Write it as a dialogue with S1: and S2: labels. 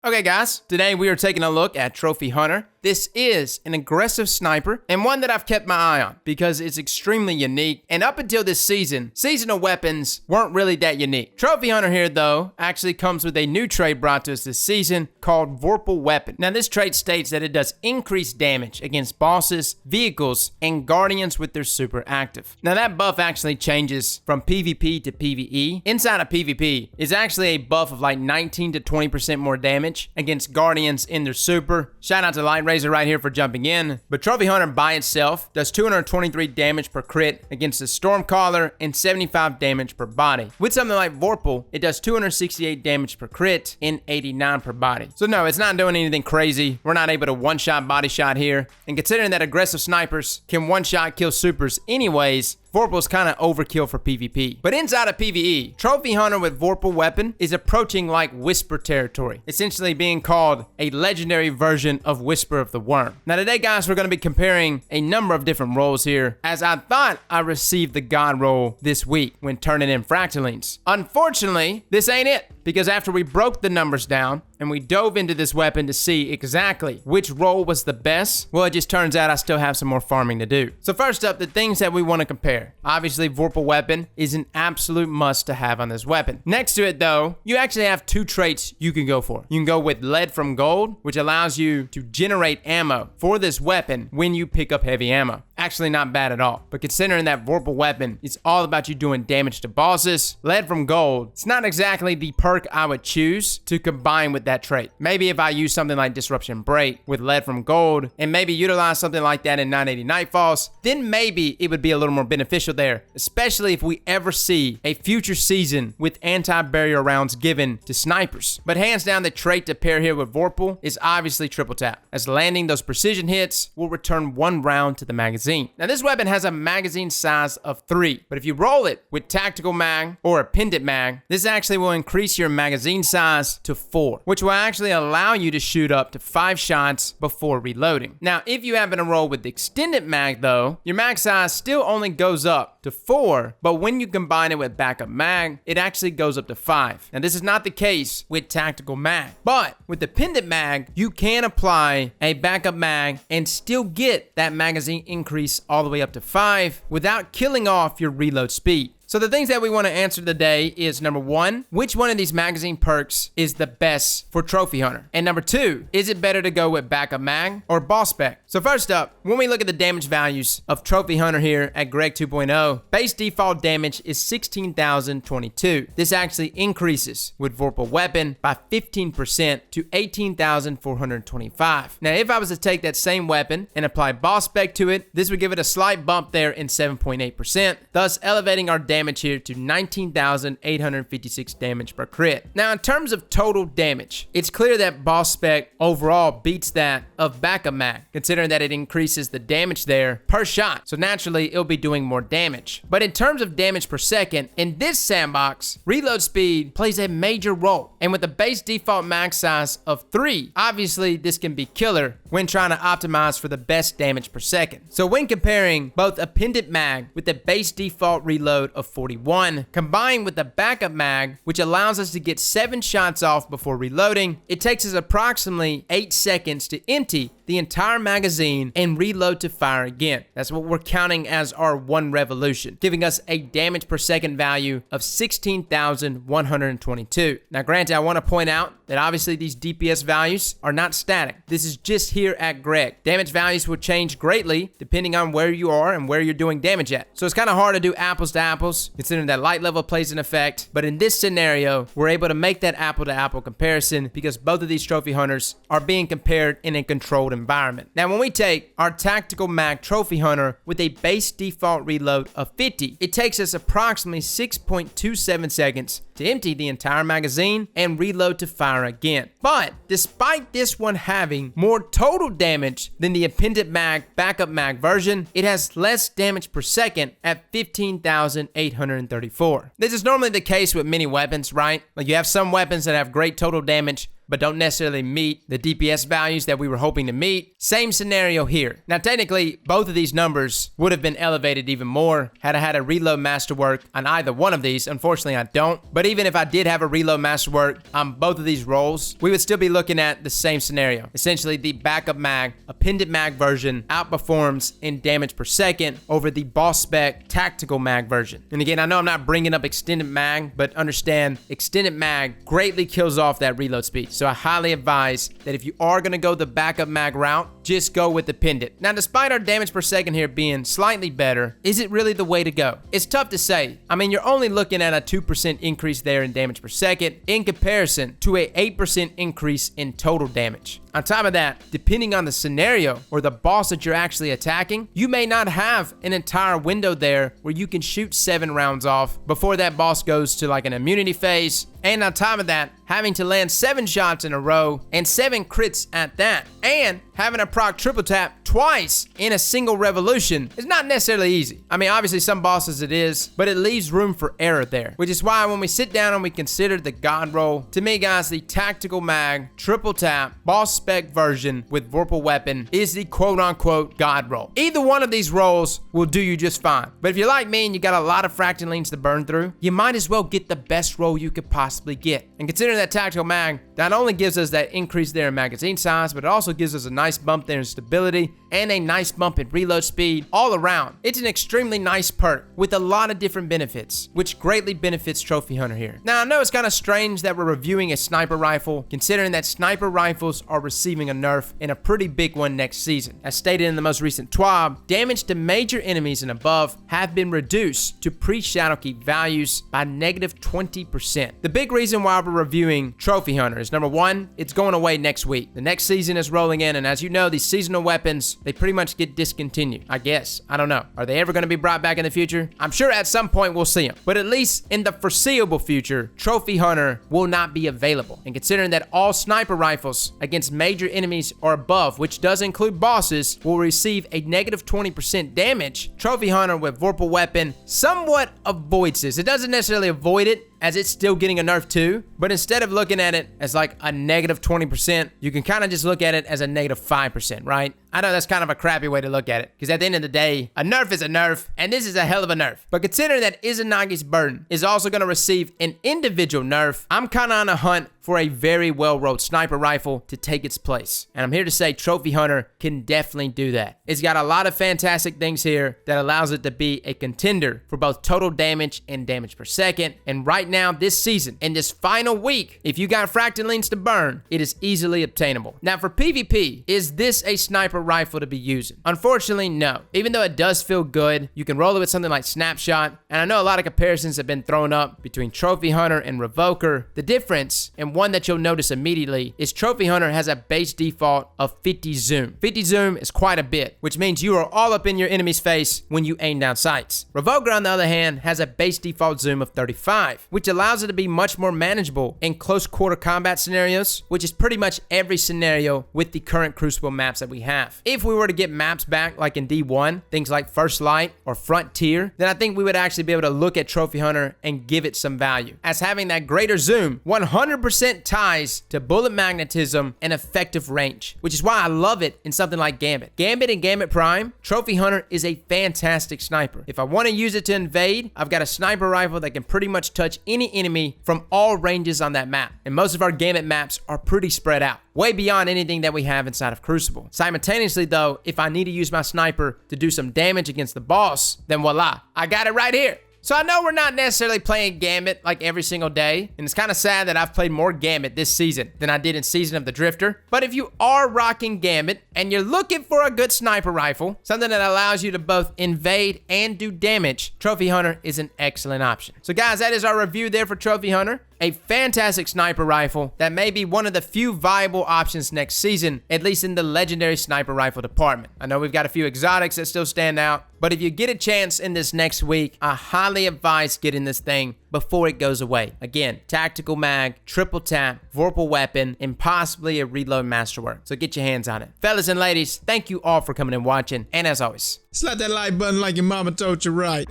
S1: Okay guys, today we are taking a look at Trophy Hunter. This is an aggressive sniper and one that I've kept my eye on because it's extremely unique, and up until this season, seasonal weapons weren't really that unique. Trophy Hunter here though actually comes with a new trait brought to us this season called Vorpal Weapon. Now this trait states that it does increased damage against bosses, vehicles, and guardians with their super active. Now that buff actually changes from PvP to PvE. Inside of PvP is actually a buff of like 19 to 20% more damage against guardians in their super. Shout out to Light Razor right here for jumping in. But Trophy Hunter by itself does 223 damage per crit against the Stormcaller and 75 damage per body. With something like Vorpal, it does 268 damage per crit and 89 per body. So no, it's not doing anything crazy. We're not able to one-shot body shot here. And considering that aggressive snipers can one-shot kill supers anyways, Vorpal's kind of overkill for PvP. But inside of PvE, Trophy Hunter with Vorpal Weapon is approaching like Whisper territory, essentially being called a legendary version of Whisper of the Worm. Now today guys, we're going to be comparing a number of different roles here, as I thought I received the God role this week when turning in Fractalines. Unfortunately, this ain't it, because after we broke the numbers down and we dove into this weapon to see exactly which role was the best, well, it just turns out I still have some more farming to do. So first up, the things that we want to compare. Obviously, Vorpal Weapon is an absolute must to have on this weapon. Next to it though, you actually have two traits you can go for. You can go with Lead from Gold, which allows you to generate ammo for this weapon when you pick up heavy ammo. Actually not bad at all. But considering that Vorpal Weapon is all about you doing damage to bosses, Lead from Gold, it's not exactly the perk I would choose to combine with that trait. Maybe if I use something like Disruption Break with Lead from Gold and maybe utilize something like that in 980 Nightfalls, then maybe it would be a little more beneficial there, especially if we ever see a future season with anti-barrier rounds given to snipers. But hands down, the trait to pair here with Vorpal is obviously Triple Tap, as landing those precision hits will return 1 round to the magazine. Now this weapon has a magazine size of 3, but if you roll it with Tactical Mag or a Pendant Mag, this actually will increase your magazine size to 4, which will actually allow you to shoot up to 5 shots before reloading. Now if you happen to roll with the Extended Mag though, your mag size still only goes up to 4, but when you combine it with Backup Mag, it actually goes up to 5. Now this is not the case with Tactical Mag, but with the Pendant Mag, you can apply a Backup Mag and still get that magazine increase all the way up to 5 without killing off your reload speed. So the things that we want to answer today is number 1, which one of these magazine perks is the best for Trophy Hunter? And number 2, is it better to go with Backup Mag or Boss Spec? So first up, when we look at the damage values of Trophy Hunter here at Greg 2.0, base default damage is 16,022. This actually increases with Vorpal Weapon by 15% to 18,425. Now if I was to take that same weapon and apply Boss Spec to it, this would give it a slight bump there in 7.8%, thus elevating our damage here to 19,856 damage per crit. Now in terms of total damage, it's clear that Boss Spec overall beats that of Backup Mag, considering that it increases the damage there per shot, so naturally it'll be doing more damage. But in terms of damage per second, in this sandbox, reload speed plays a major role, and with a base default mag size of 3, obviously this can be killer when trying to optimize for the best damage per second. So when comparing both a Pendant Mag with the base default reload of 41, combined with the Backup Mag, which allows us to get 7 shots off before reloading, it takes us approximately 8 seconds to empty the entire magazine and reload to fire again. That's what we're counting as our 1 revolution, giving us a damage per second value of 16,122. Now granted, I want to point out that obviously these DPS values are not static. This is just here at Greg. Damage values will change greatly depending on where you are and where you're doing damage at. So it's kind of hard to do apples to apples, considering that light level plays an effect. But in this scenario, we're able to make that apple to apple comparison because both of these Trophy Hunters are being compared in a controlled environment. Now when we take our Tactical Mag Trophy Hunter with a base default reload of 50, it takes us approximately 6.27 seconds to empty the entire magazine and reload to fire again. But despite this one having more total damage than the Pendant Mag Backup Mag version, it has less damage per second at 15,834. This is normally the case with many weapons, right? Like you have some weapons that have great total damage, but don't necessarily meet the DPS values that we were hoping to meet. Same scenario here. Now, technically, both of these numbers would have been elevated even more had I had a reload masterwork on either one of these. Unfortunately, I don't. But even if I did have a reload masterwork on both of these roles, we would still be looking at the same scenario. Essentially, the backup mag, appended mag version outperforms in damage per second over the boss spec tactical mag version. And again, I know I'm not bringing up extended mag, but understand extended mag greatly kills off that reload speed. So I highly advise that if you are going to go the backup mag route, just go with appended. Now, despite our damage per second here being slightly better, is it really the way to go? It's tough to say. I mean, you're only looking at a 2% increase there in damage per second in comparison to a 8% increase in total damage. On top of that, depending on the scenario or the boss that you're actually attacking, you may not have an entire window there where you can shoot 7 rounds off before that boss goes to like an immunity phase. And on top of that, having to land 7 shots in a row and 7 crits at that, and having a proc triple tap twice in a single revolution is not necessarily easy. I mean, obviously some bosses it is, but it leaves room for error there, which is why when we sit down and we consider the god roll, to me guys, the tactical mag, triple tap, boss spec version with Vorpal Weapon is the quote-unquote god roll. Either one of these rolls will do you just fine. But if you're like me and you got a lot of fractalines to burn through, you might as well get the best roll you could possibly get. And considering that tactical mag not only gives us that increase there in magazine size, but it also gives us a nice bump there in stability and a nice bump in reload speed all around. It's an extremely nice perk with a lot of different benefits, which greatly benefits Trophy Hunter here. Now, I know it's kind of strange that we're reviewing a sniper rifle, considering that sniper rifles are receiving a nerf and a pretty big one next season. As stated in the most recent TWAB, damage to major enemies and above have been reduced to pre-Shadowkeep values by -20%. The big reason why we're reviewing Trophy Hunter is number one, it's going away next week. The next season is rolling in, and as you know, these seasonal weapons, they pretty much get discontinued. I guess. I don't know. Are they ever going to be brought back in the future? I'm sure at some point we'll see them. But at least in the foreseeable future, Trophy Hunter will not be available. And considering that all sniper rifles against major enemies or above, which does include bosses, will receive a -20% damage, Trophy Hunter with Vorpal Weapon somewhat avoids this. It doesn't necessarily avoid it, as it's still getting a nerf too, but instead of looking at it as like a -20%, you can kind of just look at it as a -5%, right? I know that's kind of a crappy way to look at it, because at the end of the day, a nerf is a nerf, and this is a hell of a nerf. But considering that Izanagi's Burden is also going to receive an individual nerf, I'm kind of on a hunt for a very well-rolled sniper rifle to take its place. And I'm here to say Trophy Hunter can definitely do that. It's got a lot of fantastic things here that allows it to be a contender for both total damage and damage per second. And right now, this season, in this final week, if you got fractalines to burn, it is easily obtainable. Now, for PvP, is this a sniper rifle to be using? Unfortunately, no. Even though it does feel good, you can roll it with something like Snapshot, and I know a lot of comparisons have been thrown up between Trophy Hunter and Revoker. The difference, and one that you'll notice immediately, is Trophy Hunter has a base default of 50 zoom. 50 zoom is quite a bit, which means you are all up in your enemy's face when you aim down sights. Revoker, on the other hand, has a base default zoom of 35, which allows it to be much more manageable in close quarter combat scenarios, which is pretty much every scenario with the current Crucible maps that we have. If we were to get maps back like in D1, things like First Light or Frontier, then I think we would actually be able to look at Trophy Hunter and give it some value, as having that greater zoom 100% ties to bullet magnetism and effective range, which is why I love it in something like Gambit. Gambit and Gambit Prime, Trophy Hunter is a fantastic sniper. If I want to use it to invade, I've got a sniper rifle that can pretty much touch any enemy from all ranges on that map. And most of our Gambit maps are pretty spread out, way beyond anything that we have inside of Crucible. Simultaneously though, if I need to use my sniper to do some damage against the boss, then voila, I got it right here. So I know we're not necessarily playing Gambit like every single day, and it's kind of sad that I've played more Gambit this season than I did in Season of the Drifter. But if you are rocking Gambit and you're looking for a good sniper rifle, something that allows you to both invade and do damage, Trophy Hunter is an excellent option. So guys, that is our review there for Trophy Hunter. A fantastic sniper rifle that may be one of the few viable options next season, at least in the legendary sniper rifle department. I know we've got a few exotics that still stand out, but if you get a chance in this next week, I highly advise getting this thing before it goes away. Again, tactical mag, triple tap, Vorpal Weapon, and possibly a reload masterwork. So get your hands on it. Fellas and ladies, thank you all for coming and watching, and as always,
S2: slap that like button like your mama told you right.